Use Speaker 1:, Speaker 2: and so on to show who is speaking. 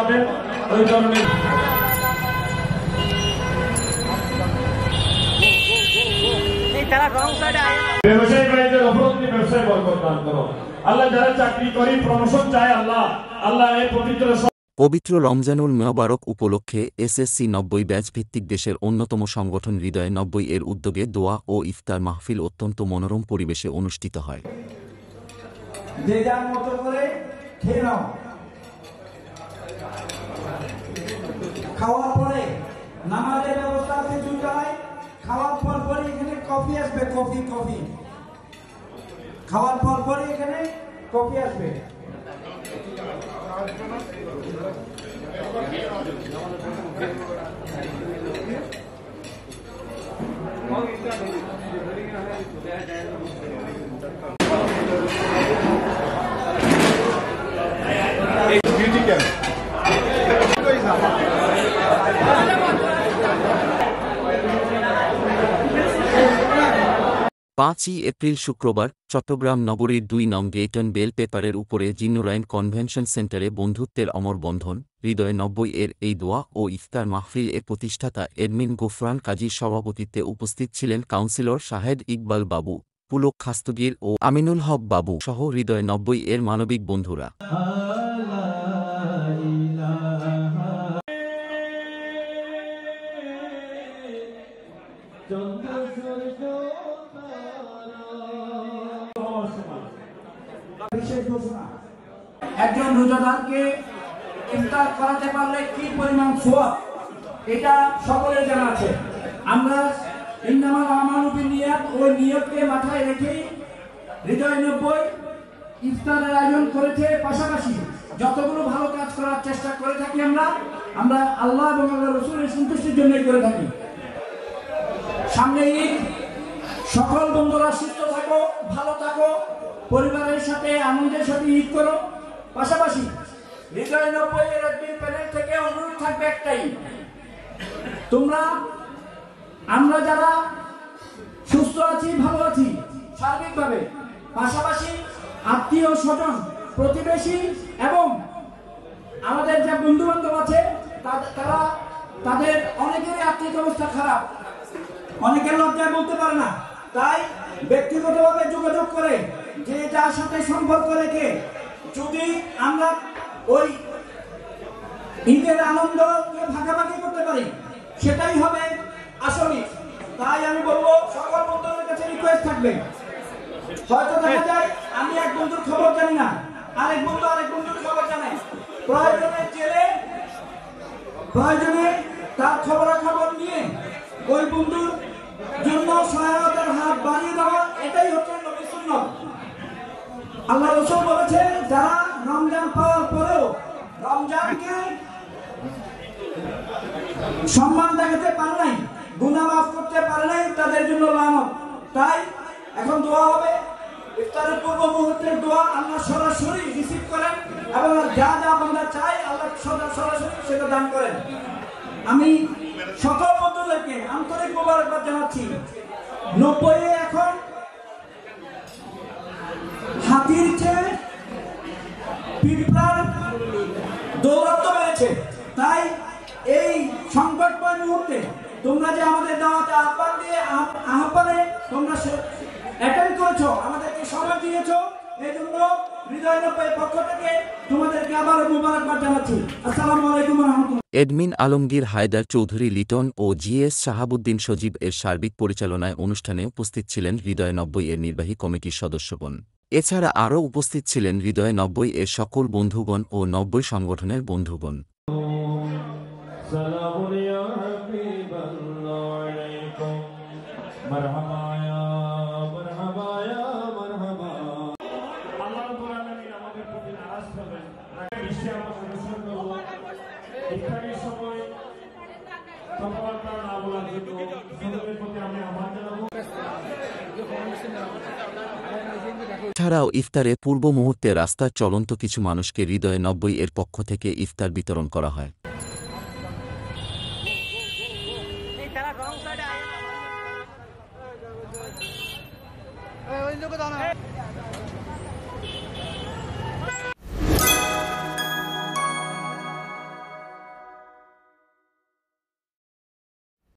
Speaker 1: আমাদের ওই ধরনের ব্যবসায়ী ভাইদের অপরন্তি ব্যবসায় বরকত দান করো আল্লাহ। যারা চাকরি করি প্রমোশন চায় আল্লাহ আল্লাহ এই
Speaker 2: পবিত্র রমজানুল মুবারক উপলক্ষে এসএসসি 90 ব্যাচ ভিত্তিক দেশের অন্যতম সংগঠন হৃদয় 90 এর উদ্যোগে দোয়া ও ইফতার মাহফিল অত্যন্ত মনোরম পরিবেশে অনুষ্ঠিত হয়।
Speaker 3: যে যার মতো করে খেয়ে নাও। খাওয়ার পরে নামাজের ব্যবস্থা আছে দুটায়। খাওয়ার পর পরে এখানে কফি আসবে, কফি খাওয়ার পর পরে এখানে কফি আসবে।
Speaker 2: পাঁচই এপ্রিল শুক্রবার চট্টগ্রাম নগরীর 2 নং গেইটন বেল পেপারের উপরে জিন্নুরাইন কনভেনশন সেন্টারে বন্ধুত্বের অমর বন্ধন হৃদয় 90 এর এই দোয়া ও ইফতার মাহফিল এর প্রতিষ্ঠাতা এডমিন গোফরান কাজীর সভাপতিত্বে উপস্থিত ছিলেন কাউন্সিলর শাহেদ ইকবাল বাবু, পুলক খাস্তগীর ও আমিনুল হক বাবু সহ হৃদয় 90 এর মানবিক বন্ধুরা।
Speaker 3: একজন রোজাদারকে ইফতার করাতে পারলে কি পরিমাণ সওয়াব এটা সকলের জানা আছে। আমরা ইন্নামাল আমালু বিন্নিয়াত ওই নিয়তকে মাথায় রেখে হৃদয় 90 ইফতারের আয়োজন করেছে। পাশাপাশি যতগুলো ভালো কাজ করার চেষ্টা করে থাকি আমরা আল্লাহ এবং আল্লাহর রাসূলের সন্তুষ্টির জন্যই করে থাকি। সামনে ঈদ, সকল বন্ধুরা সুস্থ থাকো, ভালো থাকো, পরিবারের সাথে আনন্দের সাথে ঈদ করো। পাশাপাশি হৃদয় 90 এর অ্যাডমিন প্যানেল থেকে অনুরোধ থাকবে একটাই, আমরা যারা সুস্থ আছি, ভালো আছি সার্বিকভাবে, পাশাপাশি আত্মীয় স্বজন, প্রতিবেশী এবং আমাদের যে বন্ধু বান্ধব আছে তাদের অনেকেরই আর্থিক অবস্থা খারাপ, অনেকের লজ্জায় বলতে পারে না। তাই ব্যক্তিগতভাবে যোগাযোগ করে যে যার সাথে সম্পর্ক রেখে যদি আমরা ওই ঈদের আনন্দকে ভাগাভাগি করতে পারি সেটাই হবে আসলে। তাই আমি বলবো সকল বন্ধুদের কাছে রিকোয়েস্ট থাকবে, হয়তো দেখা যায় আমি এক বন্ধুর খবর জানি না, আরেক বন্ধুর খবর জানে, প্রয়োজনে তার খবরাখবর নিয়ে ওই বন্ধুর জন্য সহায়তার হাত বাড়িয়ে দেওয়া, এটাই হচ্ছে নবী সুন্নাত। আল্লাহ রাসূল বলেছে যারা রমজান পাওয়ার পরেও রমজানকে সম্মান দেখাতে পারে নাই, গুনাহ মাফ করতে পারে নাই, তাদের জন্য লানত। তাই এখন দোয়া হবে, ইফতারের পূর্ব মুহূর্তের দোয়া আল্লাহ সরাসরি রিসিভ করেন এবং যা বান্দা চাই আল্লাহ সরাসরি সেটা দান করেন। আমি সকল বন্ধুদেরকে আন্তরিক মোবারকবাদ জানাচ্ছি। 90 এখন হাতির চেয়ে পিঁপড়ার দৌরাত্ম্য বেড়েছে। তাই এই সংকটময় মুহূর্তে তোমরা যে আমাদের দাওয়াতে আহ্বানে তোমরা অ্যাটেন্ড করেছো, আমাদেরকে সময় দিয়েছো, এই জন্য হৃদয় 90 পক্ষ থেকে তোমাদেরকে আবার মোবারকবাদ জানাচ্ছি। আসসালামু আলাইকুম ওয়া রাহমাতুল্লাহ।
Speaker 2: এডমিন আলমগীর হায়দার চৌধুরী লিটন ও জিএস শাহাবুদ্দিন সজীব এর সার্বিক পরিচালনায় অনুষ্ঠানে উপস্থিত ছিলেন হৃদয় 90 এর নির্বাহী কমিটির সদস্যগণ। এছাড়া আরও উপস্থিত ছিলেন হৃদয় 90 এর সকল বন্ধুগণ ও 90 সংগঠনের বন্ধুগণ। এছাড়াও ইফতারে পূর্ব মুহূর্তে রাস্তার চলন্ত কিছু মানুষকে হৃদয় 90 এর পক্ষ থেকে ইফতার বিতরণ করা হয়।